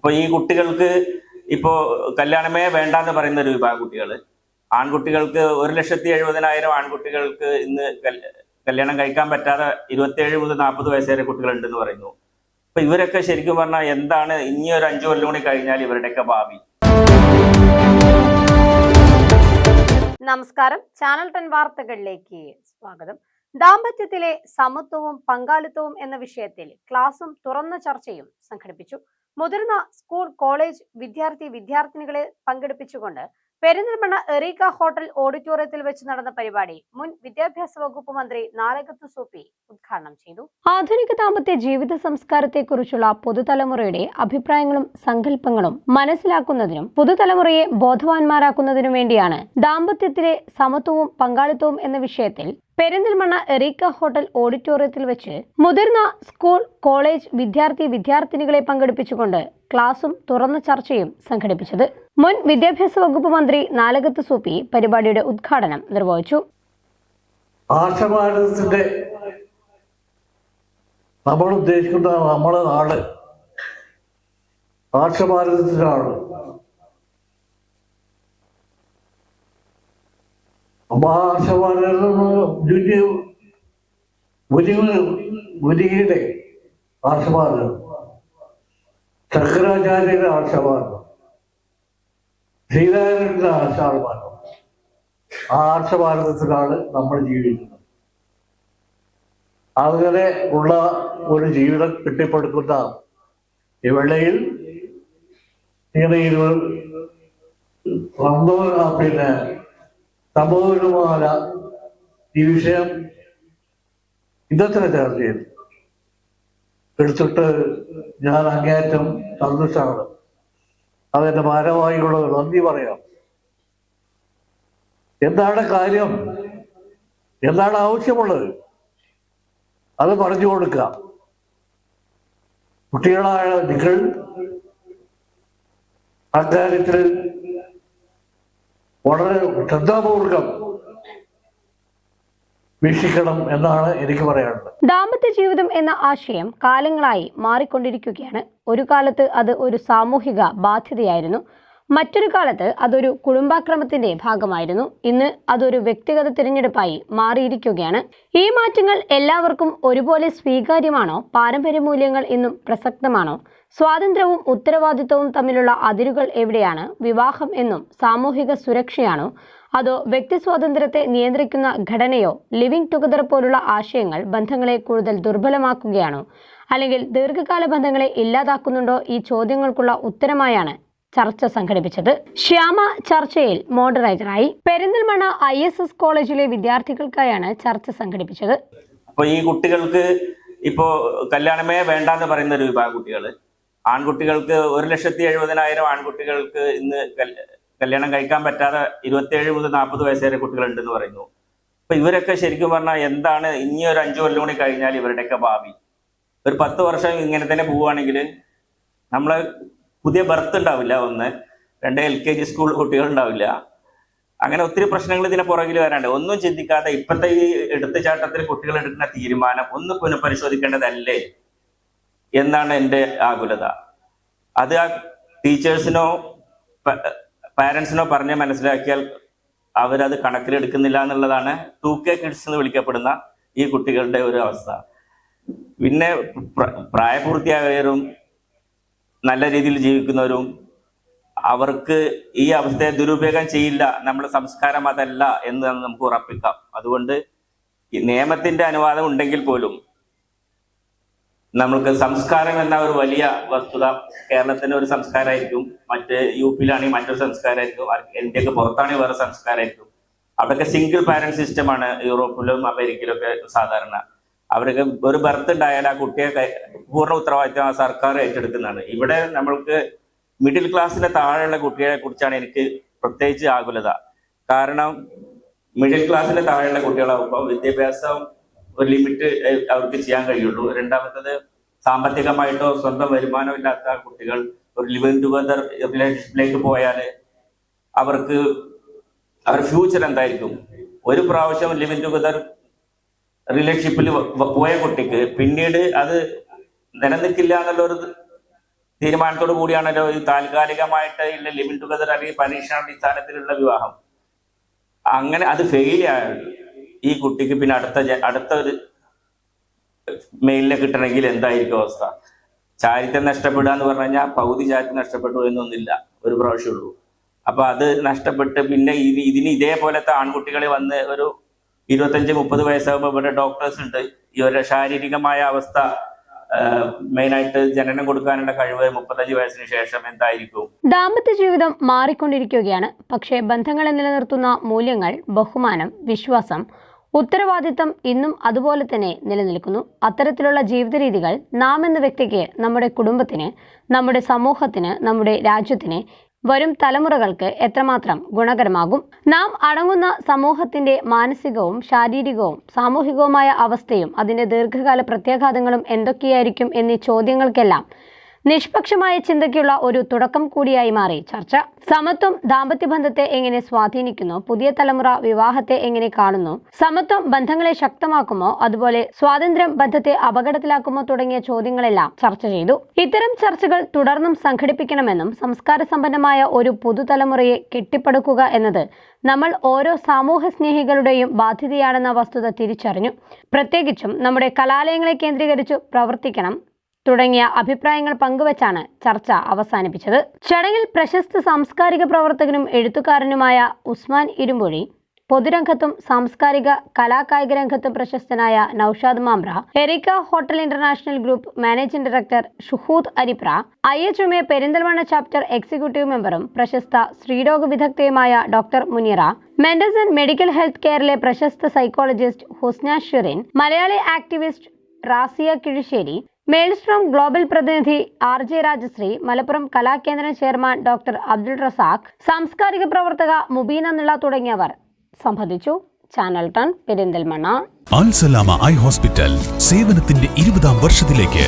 അപ്പൊ ഈ കുട്ടികൾക്ക് ഇപ്പോ കല്യാണമേ വേണ്ടാന്ന് പറയുന്ന ഒരു വിഭാഗം കുട്ടികൾ, ആൺകുട്ടികൾക്ക് 1,70,70,000 ആൺകുട്ടികൾക്ക് ഇന്ന് കല്യാണം കഴിക്കാൻ പറ്റാതെ 27 മുതൽ 40 വയസ്സ് വരെ കുട്ടികളുണ്ടെന്ന് പറയുന്നു. അപ്പൊ ഇവരൊക്കെ ശരിക്കും പറഞ്ഞാൽ എന്താണ് ഇനി ഒരു 5 കൊല്ലം കൂടി കഴിഞ്ഞാൽ ഇവരുടെയൊക്കെ ഭാവി? നമസ്കാരം, ചാനൽ 10 വാർത്തകളിലേക്ക് സ്വാഗതം. ദാമ്പത്യത്തിലെ സമത്വവും പങ്കാളിത്തവും എന്ന വിഷയത്തിൽ ക്ലാസും തുറന്ന ചർച്ചയും സംഘടിപ്പിച്ചു. മുതിർന്ന സ്കൂൾ കോളേജ് വിദ്യാർത്ഥിനികളെ പങ്കെടുപ്പിച്ചുകൊണ്ട് പെരിന്തൽമണ്ണ എറീക്ക ഹോട്ടൽ ഓഡിറ്റോറിയത്തിൽ വെച്ച് നടന്ന പരിപാടി മുൻ വിദ്യാഭ്യാസ വകുപ്പ് മന്ത്രി നാലകത്ത് സൂപ്പി ഉദ്ഘാടനം ചെയ്തു. ആധുനിക ദാമ്പത്യ ജീവിത സംസ്കാരത്തെക്കുറിച്ചുള്ള പുതുതലമുറയുടെ അഭിപ്രായങ്ങളും സങ്കല്പങ്ങളും മനസ്സിലാക്കുന്നതിനും പുതുതലമുറയെ ബോധവാന്മാരാക്കുന്നതിനും വേണ്ടിയാണ് ദാമ്പത്യത്തിലെ സമത്വവും പങ്കാളിത്തവും എന്ന വിഷയത്തിൽ പെരിന്തൽമണ്ണ എറീക്ക ഹോട്ടൽ ഓഡിറ്റോറിയത്തിൽ വെച്ച് മുതിർന്ന സ്കൂൾ കോളേജ് വിദ്യാർത്ഥിനികളെ പങ്കെടുപ്പിച്ചുകൊണ്ട് ക്ലാസും തുറന്ന ചർച്ചയും സംഘടിപ്പിച്ചത്. മുൻ വിദ്യാഭ്യാസ വകുപ്പ് മന്ത്രി നാലകത്ത് സൂപ്പി പരിപാടിയുടെ ഉദ്ഘാടനം നിർവഹിച്ചു. ആർഷഭാരതത്തിന്റെ നമ്മൾ ഉദ്ദേശിക്കുന്ന നമ്മുടെ നാട് ആർഷഭാരതത്തിന്റെ നാട്. അപ്പൊ മുരിയുടെ ആർഷഭാരതം, ശങ്കരാചാര്യരുടെ ആർഷഭാരതം, ശ്രീനാരായണന്റെ ആർഷഭാരതം, ആ ആർഷഭാരതത്തിലാണ് നമ്മൾ ജീവിക്കുന്നത്. അങ്ങനെ ഉള്ള ഒരു ജീവിതം കെട്ടിപ്പടുക്കുന്ന ഈ വേളയിൽ ഇങ്ങനെ പിന്നെ സംഭവമായ ഈ വിഷയം ഇന്നത്തെ ചർച്ചയിൽ എടുത്തിട്ട് ഞാൻ അങ്ങേയറ്റം സന്തോഷമാണ്. അതെന്റെ ഭാരവാഹികളോട് നന്ദി പറയാം. എന്താണ് കാര്യം, എന്താണ് ആവശ്യമുള്ളത്, അത് പറഞ്ഞു കൊടുക്കാം. കുട്ടികളായ നിങ്ങൾ അക്കാര്യത്തിൽ വളരെ ശ്രദ്ധാപൂർവം വീക്ഷിക്കണം എന്നാണ് എനിക്ക് പറയാനുള്ളത്. ദാമ്പത്യ ജീവിതം എന്ന ആശയം കാലങ്ങളായി മാറിക്കൊണ്ടിരിക്കുകയാണ്. ഒരു കാലത്ത് അത് ഒരു സാമൂഹിക ബാധ്യതയായിരുന്നു, മറ്റൊരു കാലത്ത് അതൊരു കുടുംബാക്രമത്തിന്റെ ഭാഗമായിരുന്നു. ഇന്ന് അതൊരു വ്യക്തിഗത തിരഞ്ഞെടുപ്പായി മാറിയിരിക്കുകയാണ്. ഈ മാറ്റങ്ങൾ എല്ലാവർക്കും ഒരുപോലെ സ്വീകാര്യമാണോ? പാരമ്പര്യ മൂല്യങ്ങൾ ഇന്നും പ്രസക്തമാണോ? സ്വാതന്ത്ര്യവും ഉത്തരവാദിത്വവും തമ്മിലുള്ള അതിരുകൾ എവിടെയാണ്? വിവാഹം എന്നും സാമൂഹിക സുരക്ഷയാണോ, അതോ വ്യക്തി സ്വാതന്ത്ര്യത്തെ നിയന്ത്രിക്കുന്ന ഘടനയോ? ലിവിംഗ് ടുഗദർ പോലുള്ള ആശയങ്ങൾ ബന്ധങ്ങളെ കൂടുതൽ ദുർബലമാക്കുകയാണോ, അല്ലെങ്കിൽ ദീർഘകാല ബന്ധങ്ങളെ ഇല്ലാതാക്കുന്നുണ്ടോ? ഈ ചോദ്യങ്ങൾക്കുള്ള ഉത്തരമായാണ് ചർച്ച സംഘടിപ്പിച്ചത്. ശ്യാമ ചർച്ചയിൽ മോഡറേറ്ററായി. പെരിന്തൽമണ്ണ ISS കോളേജിലെ വിദ്യാർത്ഥികൾക്കായാണ് ചർച്ച സംഘടിപ്പിച്ചത്. അപ്പൊ ഈ കുട്ടികൾക്ക് ഇപ്പോ കല്യാണമേ വേണ്ടാന്ന് പറയുന്ന ഒരു വിഭാഗം കുട്ടികൾ, ആൺകുട്ടികൾക്ക് 1,70,70,000 ആൺകുട്ടികൾക്ക് ഇന്ന് കല്യാണം കഴിക്കാൻ പറ്റാതെ 27 മുതൽ 40 വയസ്സ് വരെ കുട്ടികളുണ്ടെന്ന് പറയുന്നു. അപ്പൊ ഇവരൊക്കെ ശരിക്കും പറഞ്ഞാൽ എന്താണ് ഇനി ഒരു 5 കൊല്ലം കൂടി കഴിഞ്ഞാൽ ഇവരുടെയൊക്കെ ഭാവി? ഒരു 10 വർഷം ഇങ്ങനെ തന്നെ പോവുകയാണെങ്കിൽ നമ്മളെ പുതിയ ബർത്ത് ഉണ്ടാവില്ല, 1, 2 LKG സ്കൂൾ കുട്ടികൾ ഉണ്ടാവില്ല. അങ്ങനെ ഒത്തിരി പ്രശ്നങ്ങൾ ഇതിനെ പുറകിൽ വരാണ്ട് ഒന്നും ചിന്തിക്കാതെ ഇപ്പോഴത്തെ ഈ എടുത്തുചാട്ടത്തിൽ കുട്ടികൾ എടുക്കുന്ന തീരുമാനം ഒന്ന് പുനഃപരിശോധിക്കേണ്ടതല്ലേ എന്നാണ് എൻ്റെ ആകുലത. അത് ആ ടീച്ചേഴ്സിനോ പാരൻസിനോ പറഞ്ഞ് മനസ്സിലാക്കിയാൽ അവരത് കണക്കിലെടുക്കുന്നില്ല എന്നുള്ളതാണ് 2K കിഡ്സ് എന്ന് വിളിക്കപ്പെടുന്ന ഈ കുട്ടികളുടെ ഒരു അവസ്ഥ. പിന്നെ പ്രായപൂർത്തിയായവരും നല്ല രീതിയിൽ ജീവിക്കുന്നവരും അവർക്ക് ഈ അവസ്ഥയെ ദുരുപയോഗം ചെയ്യില്ല. നമ്മുടെ സംസ്കാരം അതല്ല എന്ന് നമുക്ക് ഉറപ്പിക്കാം. അതുകൊണ്ട് ഈ നിയമത്തിന്റെ അനുവാദം ഉണ്ടെങ്കിൽ പോലും നമ്മൾക്ക് സംസ്കാരം എന്ന ഒരു വലിയ വസ്തുത, കേരളത്തിന്റെ ഒരു സംസ്കാരമായിരിക്കും, മറ്റ് UP-യിലാണെങ്കിൽ മറ്റൊരു സംസ്കാരമായിരിക്കും, ഇന്ത്യക്ക് പുറത്താണെങ്കിൽ വേറെ സംസ്കാരമായിരിക്കും. അവിടെയൊക്കെ സിംഗിൾ പാരന്റ് സിസ്റ്റമാണ് യൂറോപ്പിലും അമേരിക്കയിലും ഒക്കെ സാധാരണ. അവർക്ക് ഒരു ബർത്ത് ഉണ്ടായാൽ ആ കുട്ടിയെ പൂർണ്ണ ഉത്തരവാദിത്വം സർക്കാർ ഏറ്റെടുക്കുന്നതാണ്. ഇവിടെ നമ്മൾക്ക് മിഡിൽ ക്ലാസ്സിന്റെ താഴെയുള്ള കുട്ടികളെ കുറിച്ചാണ് എനിക്ക് പ്രത്യേകിച്ച് ആകുലത. കാരണം മിഡിൽ ക്ലാസ്സിന്റെ താഴെയുള്ള കുട്ടികളാകുമ്പോൾ വിദ്യാഭ്യാസം ഒരു ലിമിറ്റ് അവർക്ക് ചെയ്യാൻ കഴിയുള്ളൂ. രണ്ടാമത്തത് സാമ്പത്തികമായിട്ടോ സ്വന്തം വരുമാനം ഇല്ലാത്ത കുട്ടികൾ ഒരു ലിവിംഗ് ടുഗദർ റിലേഷൻഷിപ്പിലേക്ക് പോയാൽ അവർക്ക് അവരുടെ ഫ്യൂച്ചർ എന്തായിരിക്കും? ഒരു പ്രാവശ്യം ലിവിംഗ് ടുഗദർ റിലേഷൻഷിപ്പിൽ പോയ കുട്ടിക്ക് പിന്നീട് അത് നിലനിൽക്കില്ല എന്നുള്ളൊരു തീരുമാനത്തോടു കൂടിയാണല്ലോ ഈ താൽക്കാലികമായിട്ട് ഉള്ള ലിവിങ് ടുഗദർ അല്ലെങ്കിൽ പരീക്ഷണാടിസ്ഥാനത്തിലുള്ള വിവാഹം. അങ്ങനെ അത് ഫെയിൽ ആയാൽ ഈ കുട്ടിക്ക് പിന്നെ അടുത്ത ഒരു മെയിലിനെ കിട്ടണമെങ്കിൽ എന്തായിരിക്കും അവസ്ഥ? ചാരിത്രം നഷ്ടപ്പെടുക എന്ന് പറഞ്ഞു കഴിഞ്ഞാൽ പകുതി ചാരിത്രം നഷ്ടപ്പെട്ടു എന്നൊന്നില്ല, ഒരു പ്രാവശ്യമുള്ളൂ. അപ്പൊ അത് നഷ്ടപ്പെട്ട് പിന്നെ ഇതിന് ഇതേപോലത്തെ ആൺകുട്ടികളെ വന്ന് ഒരു 25-30 വയസ്സാകുമ്പോൾ ഇവിടെ ഡോക്ടേഴ്സ് ഉണ്ട്. ഈ ഒരു ശാരീരികമായ അവസ്ഥ മെയിനായിട്ട് ജനനം കൊടുക്കാനുള്ള കഴിവ് 35 വയസ്സിന് ശേഷം എന്തായിരിക്കും? ദാമ്പത്യ ജീവിതം മാറിക്കൊണ്ടിരിക്കുകയാണ്. പക്ഷേ ബന്ധങ്ങളെ നിലനിർത്തുന്ന മൂല്യങ്ങൾ, ബഹുമാനം, വിശ്വാസം, ഉത്തരവാദിത്തം ഇന്നും അതുപോലെ തന്നെ നിലനിൽക്കുന്നു. അത്തരത്തിലുള്ള ജീവിത രീതികൾ നാം എന്ന വ്യക്തിക്ക്, നമ്മുടെ കുടുംബത്തിന്, നമ്മുടെ സമൂഹത്തിന്, നമ്മുടെ രാജ്യത്തിന്, വരും തലമുറകൾക്ക് എത്രമാത്രം ഗുണകരമാകും? നാം അടങ്ങുന്ന സമൂഹത്തിന്റെ മാനസികവും ശാരീരികവും സാമൂഹികവുമായ അവസ്ഥയും അതിന്റെ ദീർഘകാല പ്രത്യാഘാതങ്ങളും എന്തൊക്കെയായിരിക്കും എന്നീ ചോദ്യങ്ങൾക്കെല്ലാം നിഷ്പക്ഷമായ ചിന്തയ്ക്കുള്ള ഒരു തുടക്കം കൂടിയായി മാറി ചർച്ച. സമത്വം ദാമ്പത്യബന്ധത്തെ എങ്ങനെ സ്വാധീനിക്കുന്നു? പുതിയ തലമുറ വിവാഹത്തെ എങ്ങനെ കാണുന്നു? സമത്വം ബന്ധങ്ങളെ ശക്തമാക്കുമോ? അതുപോലെ സ്വാതന്ത്ര്യം ബന്ധത്തെ അപകടത്തിലാക്കുമോ? തുടങ്ങിയ ചോദ്യങ്ങളെല്ലാം ചർച്ച ചെയ്തു. ഇത്തരം ചർച്ചകൾ തുടർന്നും സംഘടിപ്പിക്കണമെന്നും സംസ്കാര സമ്പന്നമായ ഒരു പുതുതലമുറയെ കെട്ടിപ്പടുക്കുക എന്നത് നമ്മൾ ഓരോ സാമൂഹ്യ സ്നേഹികളുടെയും ബാധ്യതയാണെന്ന വസ്തുത തിരിച്ചറിഞ്ഞു. പ്രത്യേകിച്ചും നമ്മുടെ കലാലയങ്ങളെ കേന്ദ്രീകരിച്ചു പ്രവർത്തിക്കണം തുടങ്ങിയ അഭിപ്രായങ്ങൾ പങ്കുവച്ചാണ് ചർച്ച അവസാനിപ്പിച്ചത്. ചടങ്ങിൽ പ്രശസ്ത സാംസ്കാരിക പ്രവർത്തകനും എഴുത്തുകാരനുമായ ഉസ്മാൻ ഇരുമ്പൊഴി, പൊതുരംഗത്തും സാംസ്കാരിക കലാകായിക രംഗത്തും പ്രശസ്തനായ Naushad Mambra, Erica hotel international group managing director Shuhood Aripra, IHMA Perinthalmanna chapter executive മെമ്പറും പ്രശസ്ത സ്ത്രീരോഗ വിദഗ്ധയുമായ doctor Muneera, Mendeson medical health കെയറിലെ പ്രശസ്ത psychologist Husna Shirin, Malayali activist Raziya Kizhissery, Maelstrom global പ്രതിനിധി RJ Rajasree, Malappuram Kalakendram chairman doctor Abdul Razak, സാംസ്കാരിക പ്രവർത്തക മുബീന നിള്ള തുടങ്ങിയവർ സംബന്ധിച്ചു. Channel 10 Perinthalmanna. Al Salama eye hospital സേവനത്തിന്റെ 20ാം വർഷത്തിലേക്ക്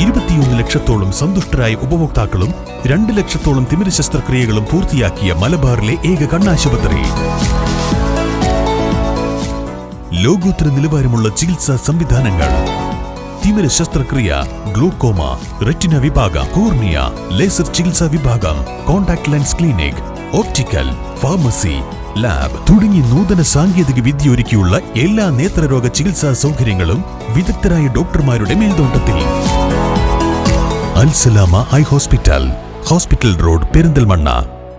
21 ലക്ഷത്തോളം സന്തുഷ്ടരായ ഉപഭോക്താക്കളും 2 ലക്ഷത്തോളം തിമിര ശസ്ത്രക്രിയകളും പൂർത്തിയാക്കിയ മലബാറിലെ ഏക കണ്ണാശുപത്രി. ലോകോത്തര നിലവാരമുള്ള ചികിത്സാ സംവിധാനങ്ങൾ, തിമിര ശസ്ത്രക്രിയ, ഗ്ലൂക്കോമ, റെറ്റിന വിഭാഗം, കോർണിയ, ലേസർ ചികിത്സാ വിഭാഗം, contact lens clinic, optical, pharmacy, lab തുടങ്ങി നൂതന സാങ്കേതിക വിദ്യ ഒരുക്കിയുള്ള എല്ലാ നേത്രരോഗ ചികിത്സാ സൗകര്യങ്ങളും വിദഗ്ധരായ ഡോക്ടർമാരുടെ മേൽനോട്ടത്തിൽ. Al Salama eye hospital, hospital road, Perinthalmanna.